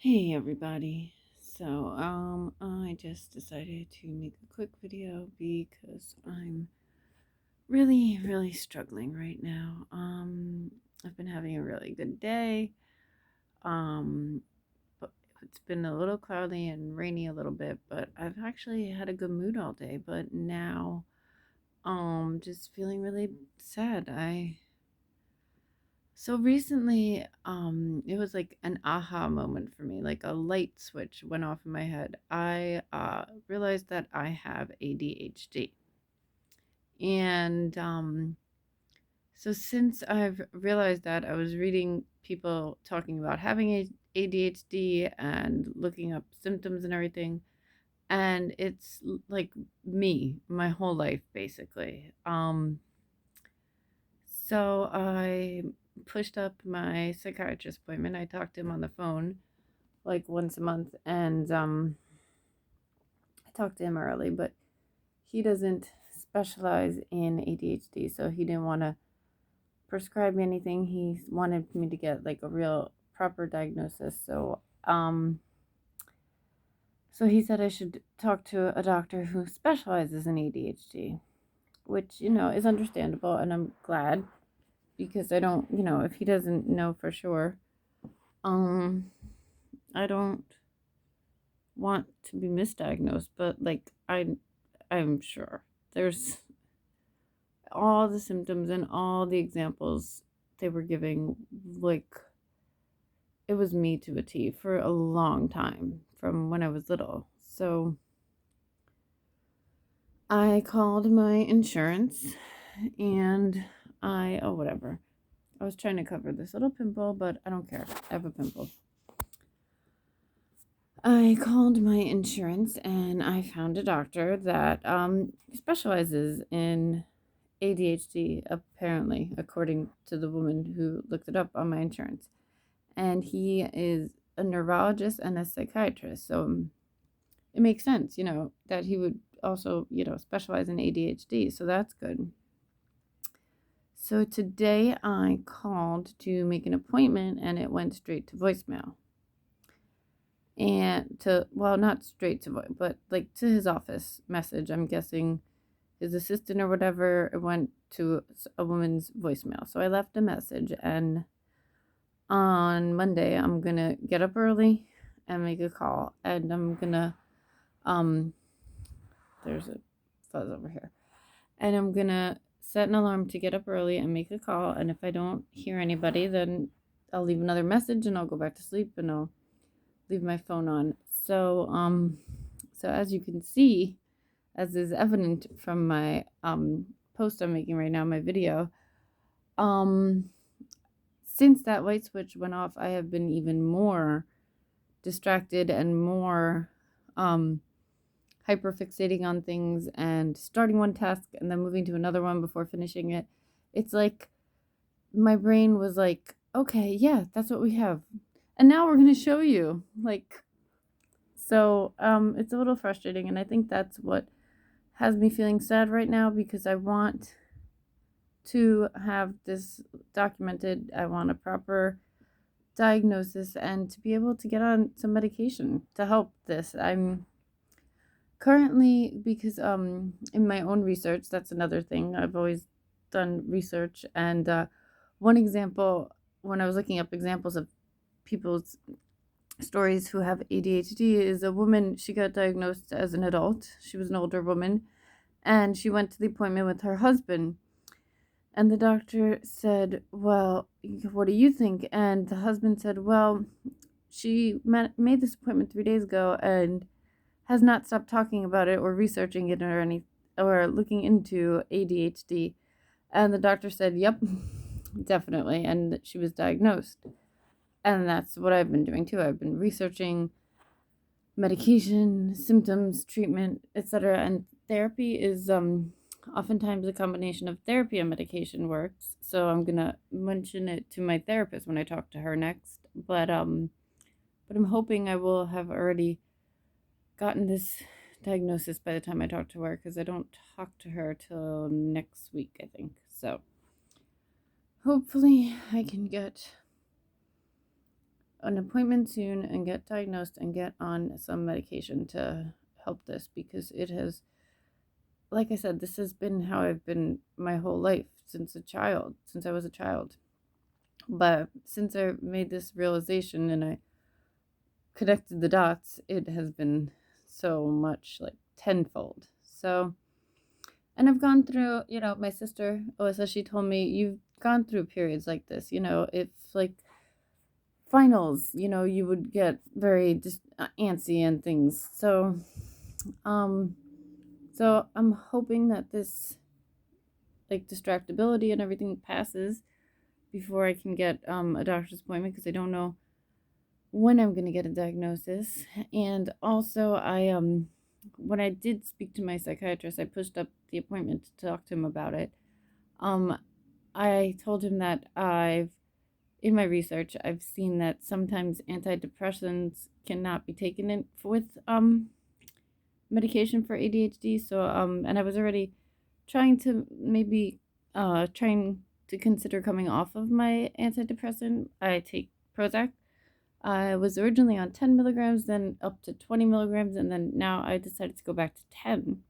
Hey everybody. I just decided to make a quick video because I'm really struggling right now. I've been having a really good day. Um, but it's been a little cloudy and rainy a little bit, but I've actually had a good mood all day, but now just feeling really sad. So recently, it was like an aha moment for me, like a light switch went off in my head. I realized that I have ADHD. And so since I've realized that, I was reading people talking about having ADHD and looking up symptoms and everything. And it's like me, my whole life, basically. So I pushed up my psychiatrist appointment. I talked to him on the phone like once a month, and I talked to him early, but he doesn't specialize in ADHD, so he didn't want to prescribe me anything. He wanted me to get like a real proper diagnosis. So he said I should talk to a doctor who specializes in ADHD, which is understandable, and I'm glad because I don't, if he doesn't know for sure, um I don't want to be misdiagnosed, but like I'm sure there's all the symptoms and all the examples they were giving, like it was me to a T for a long time from when I was little. So I called my insurance and whatever. I was trying to cover this little pimple, but I don't care. I have a pimple. I called my insurance and I found a doctor that specializes in ADHD, apparently, according to the woman who looked it up on my insurance. And he is a neurologist and a psychiatrist. So it makes sense, that he would also, specialize in ADHD. So that's good. So today I called to make an appointment and it went straight to voicemail. And not straight to voice, but like to his office message. I'm guessing his assistant or whatever, it went to a woman's voicemail. So I left a message, and on Monday I'm gonna get up early and make a call, and I'm gonna um there's a fuzz over here, and I'm gonna set an alarm to get up early and make a call. And if I don't hear anybody, then I'll leave another message and I'll go back to sleep and I'll leave my phone on. So as you can see, as is evident from my post I'm making right now, my video, um since that light switch went off, I have been even more distracted and more hyperfixating on things and starting one task and then moving to another one before finishing it. It's like my brain was like, okay, yeah, that's what we have. And now we're going to show you. It's a little frustrating, and I think that's what has me feeling sad right now because I want to have this documented. I want a proper diagnosis and to be able to get on some medication to help this. I'm currently, because in my own research, that's another thing. I've always done research, and one example, when I was looking up examples of people's stories who have ADHD, is a woman. She got diagnosed as an adult. She was an older woman, and she went to the appointment with her husband. And the doctor said, well, what do you think? And the husband said, well, she made this appointment 3 days ago and has not stopped talking about it or researching it or looking into ADHD. And the doctor said, yep, definitely. And she was diagnosed. And that's what I've been doing too. I've been researching medication, symptoms, treatment, etc. And therapy is oftentimes a combination of therapy and medication works. So I'm gonna mention it to my therapist when I talk to her next. But I'm hoping I will have already gotten this diagnosis by the time I talk to her, because I don't talk to her till next week, I think. So hopefully I can get an appointment soon and get diagnosed and get on some medication to help this, because it has, like I said, this has been how I've been my whole life since I was a child. But since I made this realization and I connected the dots, it has been so much like tenfold. So, and I've gone through, my sister, Alyssa, she told me, you've gone through periods like this, if like finals, you would get very antsy and things. Um, so I'm hoping that this like distractibility and everything passes before I can get a doctor's appointment, because I don't know when I'm going to get a diagnosis. And also, when I did speak to my psychiatrist, I pushed up the appointment to talk to him about it. Um, I told him that in my research, I've seen that sometimes antidepressants cannot be taken in with medication for ADHD. So and I was already trying to trying to consider coming off of my antidepressant. I take Prozac. I was originally on 10 milligrams, then up to 20 milligrams, and then now I decided to go back to 10.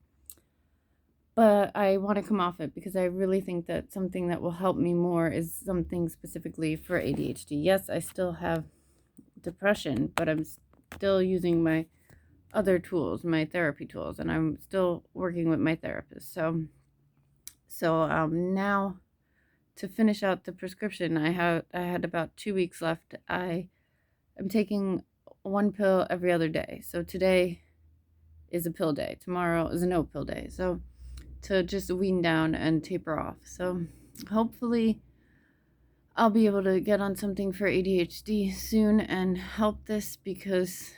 But I want to come off it because I really think that something that will help me more is something specifically for ADHD. Yes, I still have depression, but I'm still using my other tools, my therapy tools, and I'm still working with my therapist. So now to finish out the prescription, I had about 2 weeks left. I'm taking one pill every other day. So today is a pill day. Tomorrow is a no pill day. So to just wean down and taper off. So hopefully I'll be able to get on something for ADHD soon and help this, because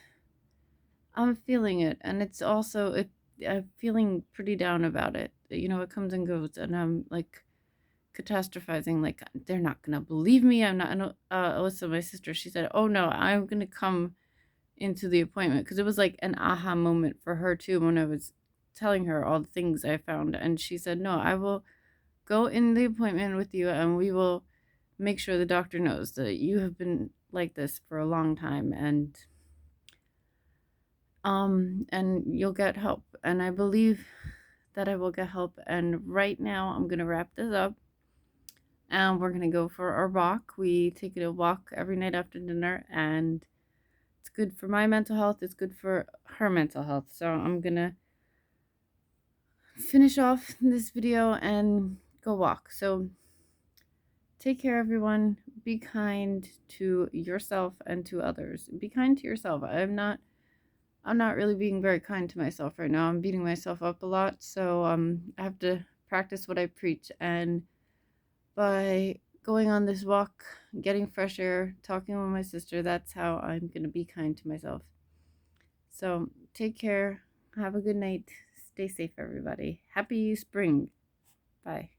I'm feeling it, and it's also I'm feeling pretty down about it. It comes and goes, and I'm like catastrophizing, like they're not gonna believe me. I'm not. I know, Alyssa, my sister, she said, "Oh no, I'm gonna come into the appointment," because it was like an aha moment for her too when I was telling her all the things I found, and she said, "No, I will go in the appointment with you, and we will make sure the doctor knows that you have been like this for a long time, and you'll get help." And I believe that I will get help. And right now I'm gonna wrap this up, and we're gonna go for our walk. We take a walk every night after dinner, and it's good for my mental health, it's good for her mental health. So I'm gonna finish off this video and go walk. So take care, everyone. Be kind to yourself and to others. Be kind to yourself. I'm not really being very kind to myself right now. I'm beating myself up a lot. So I have to practice what I preach. And by going on this walk, getting fresh air, talking with my sister, that's how I'm going to be kind to myself. So take care. Have a good night. Stay safe, everybody. Happy spring. Bye.